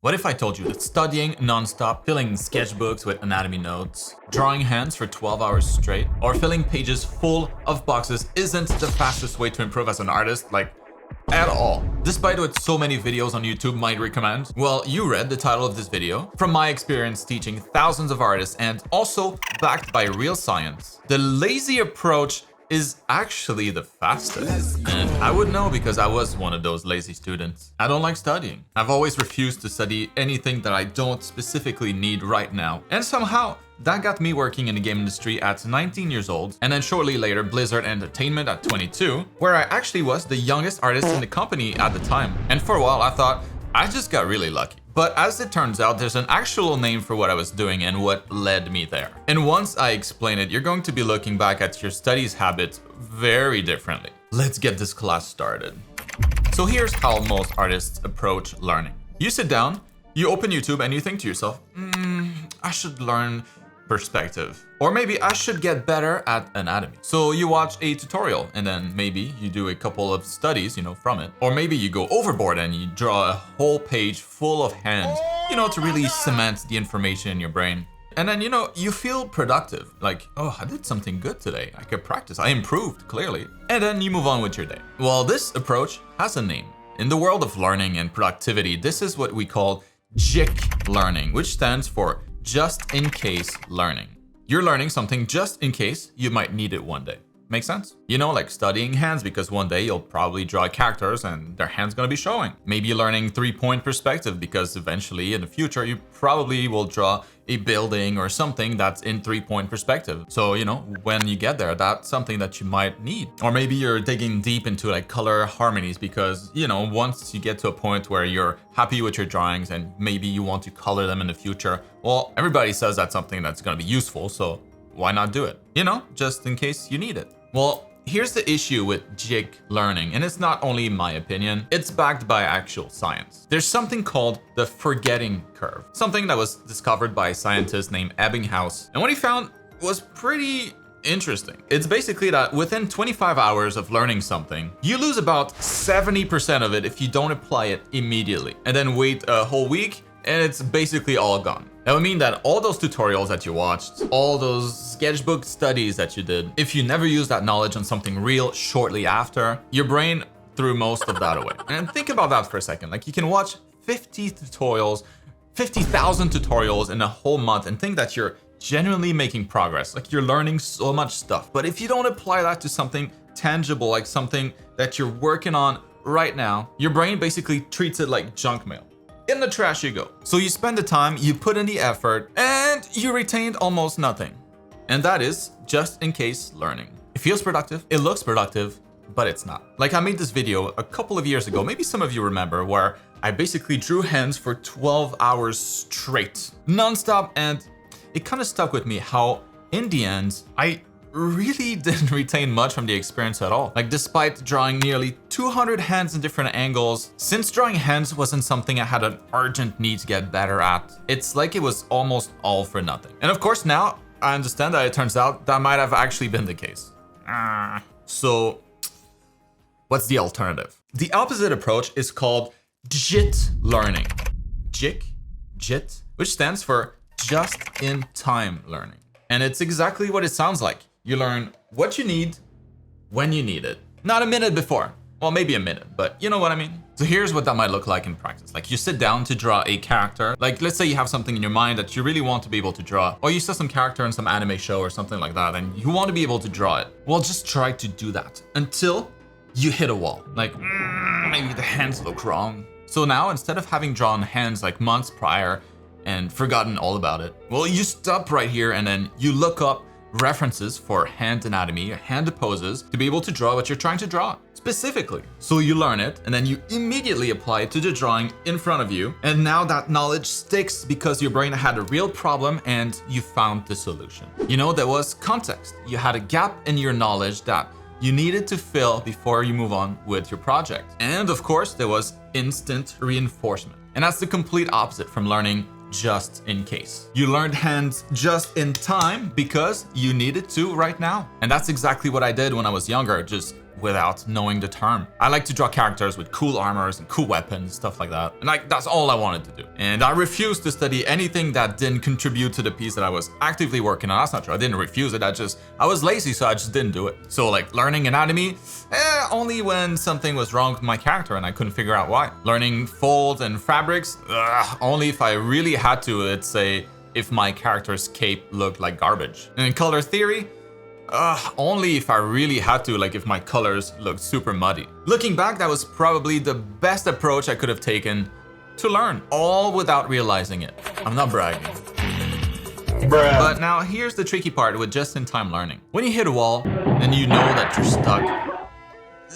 What if I told you that studying non-stop, filling sketchbooks with anatomy notes, drawing hands for 12 hours straight, or filling pages full of boxes isn't the fastest way to improve as an artist, like, at all? Despite what so many videos on YouTube might recommend? Well, you read the title of this video. From my experience teaching thousands of artists and also backed by real science, the lazy approach is actually the fastest. And I would know because I was one of those lazy students. I don't like studying. I've always refused to study anything that I don't specifically need right now. And somehow, that got me working in the game industry at 19 years old, and then shortly later Blizzard Entertainment at 22, where I actually was the youngest artist in the company at the time. And for a while I thought, I just got really lucky. But as it turns out, there's an actual name for what I was doing and what led me there. And once I explain it, you're going to be looking back at your studies habits very differently. Let's get this class started. So here's how most artists approach learning. You sit down, you open YouTube and you think to yourself, I should learn perspective. Or maybe I should get better at anatomy. So you watch a tutorial and then maybe you do a couple of studies, from it. Or maybe you go overboard and you draw a whole page full of hands, to really cement the information in your brain. And then, you feel productive. Like, oh, I did something good today. I could practice. I improved, clearly. And then you move on with your day. Well, this approach has a name. In the world of learning and productivity, this is what we call JIC learning, which stands for just in case learning. You're learning something just in case you might need it one day. Make sense? Like studying hands because one day you'll probably draw characters and their hands gonna be showing. Maybe you're learning 3-point perspective because eventually in the future you probably will draw a building or something that's in 3-point perspective. So, when you get there, that's something that you might need. Or maybe you're digging deep into like color harmonies because, once you get to a point where you're happy with your drawings and maybe you want to color them in the future, well, everybody says that's something that's gonna be useful, so why not do it? Just in case you need it. Well, here's the issue with JIC learning, and it's not only my opinion, it's backed by actual science. There's something called the forgetting curve, something that was discovered by a scientist named Ebbinghaus, and what he found was pretty interesting. It's basically that within 25 hours of learning something, you lose about 70% of it if you don't apply it immediately, and then wait a whole week, and it's basically all gone. That would mean that all those tutorials that you watched, all those sketchbook studies that you did, if you never use that knowledge on something real shortly after, your brain threw most of that away. And think about that for a second. Like, you can watch 50 tutorials, 50,000 tutorials in a whole month and think that you're genuinely making progress. Like, you're learning so much stuff. But if you don't apply that to something tangible, like something that you're working on right now, your brain basically treats it like junk mail. In the trash you go. So you spend the time, you put in the effort, and you retained almost nothing. And that is just in case learning. It feels productive, it looks productive, but it's not. Like, I made this video a couple of years ago, maybe some of you remember, where I basically drew hands for 12 hours straight, nonstop, and it kind of stuck with me how in the end, I really didn't retain much from the experience at all. Like, despite drawing nearly 200 hands in different angles, since drawing hands wasn't something I had an urgent need to get better at, it's like it was almost all for nothing. And of course now I understand that it turns out that might have actually been the case. So what's the alternative? The opposite approach is called JIT learning. JIT, which stands for just in time learning. And it's exactly what it sounds like. You learn what you need when you need it. Not a minute before. Well, maybe a minute, but you know what I mean? So here's what that might look like in practice. Like, you sit down to draw a character. Like, let's say you have something in your mind that you really want to be able to draw, or you saw some character in some anime show or something like that, and you want to be able to draw it. Well, just try to do that until you hit a wall. Like, maybe the hands look wrong. So now, instead of having drawn hands like months prior and forgotten all about it, well, you stop right here and then you look up references for hand anatomy, hand poses, to be able to draw what you're trying to draw specifically. So you learn it and then you immediately apply it to the drawing in front of you. And now that knowledge sticks because your brain had a real problem and you found the solution. There was context. You had a gap in your knowledge that you needed to fill before you move on with your project. And of course, there was instant reinforcement. And that's the complete opposite from learning just in case. You learned hands just in time because you needed to right now. And that's exactly what I did when I was younger. Just without knowing the term. I like to draw characters with cool armors and cool weapons, stuff like that. And like, that's all I wanted to do. And I refused to study anything that didn't contribute to the piece that I was actively working on. That's not true. I didn't refuse it. I was lazy, so I just didn't do it. So like learning anatomy, only when something was wrong with my character and I couldn't figure out why. Learning folds and fabrics, only if I really had to, let's say, if my character's cape looked like garbage. And in color theory, only if I really had to, like if my colors looked super muddy. Looking back, that was probably the best approach I could have taken to learn, all without realizing it. I'm not bragging. Bruh. But now here's the tricky part with just-in-time learning. When you hit a wall and you know that you're stuck,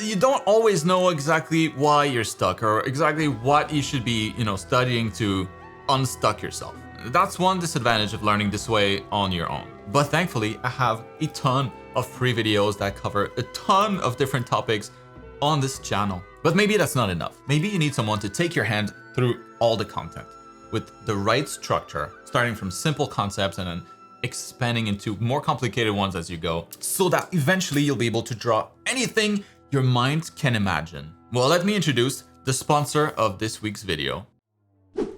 you don't always know exactly why you're stuck or exactly what you should be, studying to unstuck yourself. That's one disadvantage of learning this way on your own. But thankfully, I have a ton of free videos that cover a ton of different topics on this channel. But maybe that's not enough. Maybe you need someone to take your hand through all the content with the right structure, starting from simple concepts and then expanding into more complicated ones as you go, so that eventually you'll be able to draw anything your mind can imagine. Well, let me introduce the sponsor of this week's video.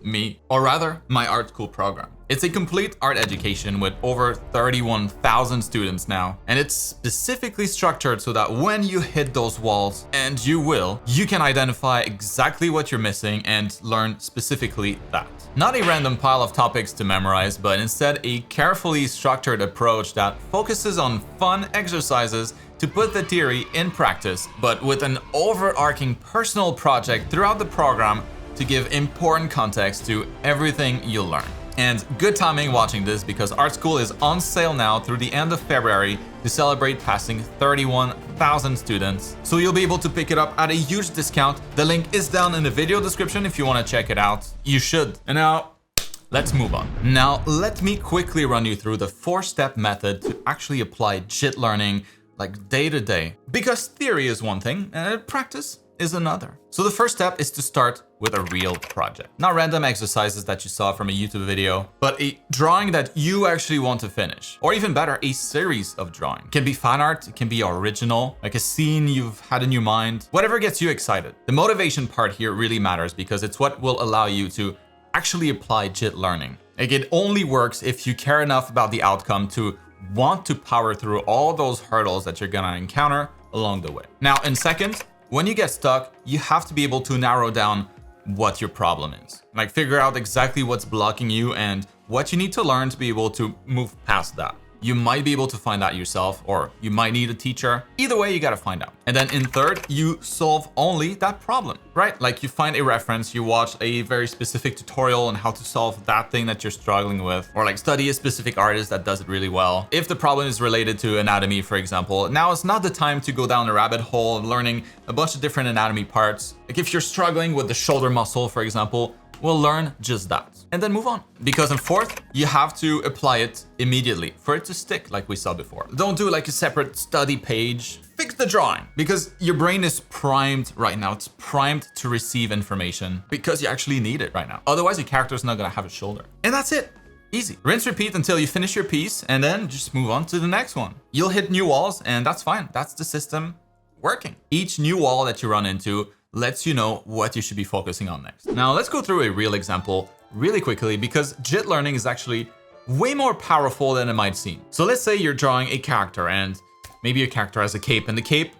Me, or rather, my art school program. It's a complete art education with over 31,000 students now, and it's specifically structured so that when you hit those walls, and you will, you can identify exactly what you're missing and learn specifically that. Not a random pile of topics to memorize, but instead a carefully structured approach that focuses on fun exercises to put the theory in practice, but with an overarching personal project throughout the program to give important context to everything you'll learn. And good timing watching this because art school is on sale now through the end of February to celebrate passing 31,000 students. So you'll be able to pick it up at a huge discount. The link is down in the video description if you want to check it out. You should. And now, let's move on. Now, let me quickly run you through the 4-step method to actually apply JIT learning like day to day. Because theory is one thing and practice is another. So the first step is to start with a real project. Not random exercises that you saw from a YouTube video, but a drawing that you actually want to finish. Or even better, a series of drawing. It can be fan art, it can be original, like a scene you've had in your mind, whatever gets you excited. The motivation part here really matters because it's what will allow you to actually apply JIT learning. Like it only works if you care enough about the outcome to want to power through all those hurdles that you're gonna encounter along the way. Now, in second, when you get stuck, you have to be able to narrow down what your problem is. Like figure out exactly what's blocking you and what you need to learn to be able to move past that. You might be able to find out yourself, or you might need a teacher. Either way, you gotta find out. And then in third, you solve only that problem, right? Like you find a reference, you watch a very specific tutorial on how to solve that thing that you're struggling with, or like study a specific artist that does it really well. If the problem is related to anatomy, for example, now is not the time to go down a rabbit hole of learning a bunch of different anatomy parts. Like if you're struggling with the shoulder muscle, for example, we'll learn just that and then move on. Because in fourth, you have to apply it immediately for it to stick like we saw before. Don't do like a separate study page. Fix the drawing because your brain is primed right now. It's primed to receive information because you actually need it right now. Otherwise, your character's not gonna have a shoulder. And that's it. Easy. Rinse, repeat until you finish your piece and then just move on to the next one. You'll hit new walls and that's fine. That's the system working. Each new wall that you run into lets you know what you should be focusing on next. Now let's go through a real example really quickly because JIT learning is actually way more powerful than it might seem. So let's say you're drawing a character and maybe your character has a cape and the cape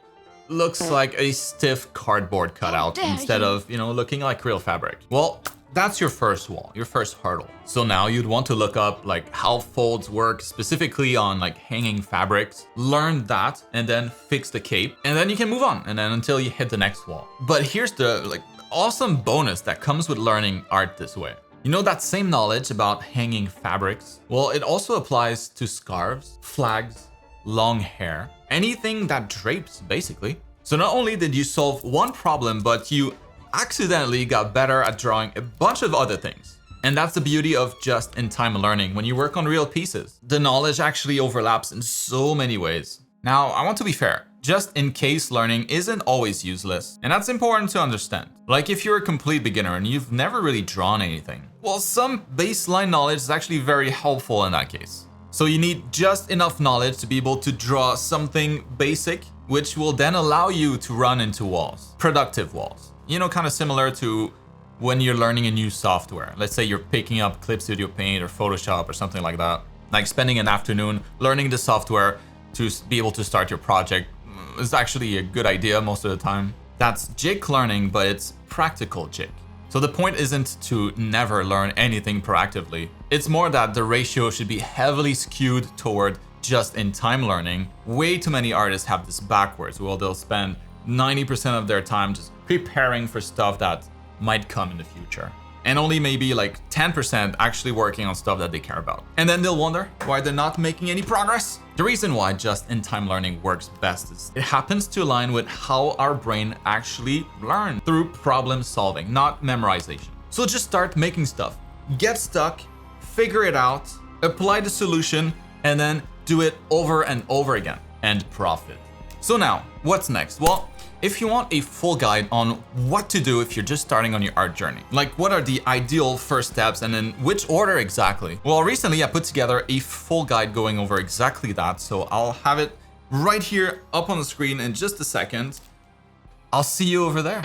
looks like a stiff cardboard cutout instead of, looking like real fabric. Well, that's your first wall, your first hurdle. So now you'd want to look up like how folds work specifically on like hanging fabrics, learn that, and then fix the cape. And then you can move on and then until you hit the next wall. But here's the awesome bonus that comes with learning art this way. You know that same knowledge about hanging fabrics? Well, it also applies to scarves, flags, long hair, anything that drapes basically. So not only did you solve one problem, but you accidentally got better at drawing a bunch of other things. And that's the beauty of just-in-time learning when you work on real pieces. The knowledge actually overlaps in so many ways. Now, I want to be fair. Just-in-case learning isn't always useless, and that's important to understand. Like if you're a complete beginner and you've never really drawn anything, well, some baseline knowledge is actually very helpful in that case. So you need just enough knowledge to be able to draw something basic which will then allow you to run into walls, productive walls. You know, kind of similar to when you're learning a new software. Let's say you're picking up Clip Studio Paint or Photoshop or something like that. Like spending an afternoon learning the software to be able to start your project is actually a good idea most of the time. That's JIC learning, but it's practical JIC. So the point isn't to never learn anything proactively. It's more that the ratio should be heavily skewed toward just-in-time learning. Way too many artists have this backwards. Well, they'll spend 90% of their time just preparing for stuff that might come in the future. And only maybe like 10% actually working on stuff that they care about. And then they'll wonder why they're not making any progress. The reason why just-in-time learning works best is it happens to align with how our brain actually learns through problem solving, not memorization. So just start making stuff. Get stuck, figure it out, apply the solution, and then do it over and over again and profit. So now, what's next? Well, if you want a full guide on what to do if you're just starting on your art journey, like what are the ideal first steps and in which order exactly? Well, recently I put together a full guide going over exactly that. So I'll have it right here up on the screen in just a second. I'll see you over there.